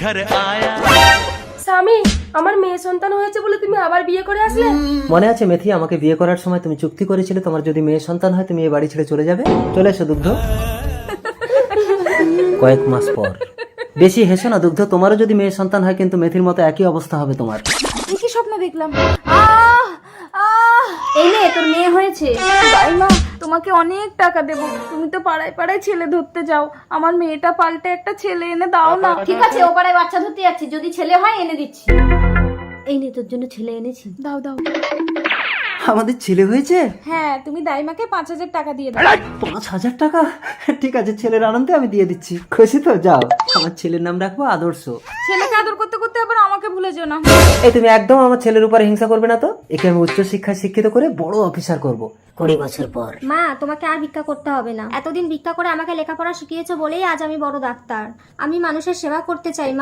घर आया। স্বামী, আমার মেয়ে সন্তান হয়েছে বলে তুমি আবার বিয়ে করে আসলে? মনে আছে মেথি, আমাকে বিয়ে করার সময় তুমি চুক্তি করেছিলে তোমার যদি মেয়ে সন্তান হয় তুমি এই বাড়ি ছেড়ে চলে যাবে। চলে এসো দুগ্ধ। কয়েক মাস পর। বেশি হেসো না দুগ্ধ, তোমারও যদি মেয়ে সন্তান হয় কিন্তু মেথির মতো একই অবস্থা হবে তোমার। কি স্বপ্ন দেখলাম? এই নে, তোর মেয়ে হয়েছে। দাইমা, তোমাকে অনেক টাকা দেবো, তুমি তো পাড়ায় পাড়ায় ছেলে ধরতে যাও, আমার মেয়েটা পাল্টে একটা ছেলে এনে দাও না। ঠিক আছে, ও পাড়ায় বাচ্চা ধরতে যাচ্ছি, যদি ছেলে হয় এনে দিচ্ছি। এই নে, তোর জন্য ছেলে এনেছি। দাও দাও। আমাদের ছেলে হয়েছে? হ্যাঁ, তুমি দাইমাকে 5,000 টাকা দিয়ে দাও। 5,000 টাকা? ঠিক আছে, ছেলের আনন্দে আমি দিয়ে দিচ্ছি। খুশি তো? যাও, আমার ছেলের নাম রাখবো আদর্শ। ছেলেকে আদর করতে করতে আবার আমাকে ভুলে যেও না। এই তুমি একদম আমার ছেলের উপরে হিংসা করবে না তো। একে আমি উচ্চ শিক্ষায় শিক্ষিত করে বড় অফিসার করব 20 বছর পর। মা, তোমাকে আর ভিক্ষা করতে হবে না। এতদিন ভিক্ষা করে আমাকে লেখাপড়া শিখিয়েছো বলেই আজ আমি বড় ডাক্তার। আমি মানুষের সেবা করতে চাই মা।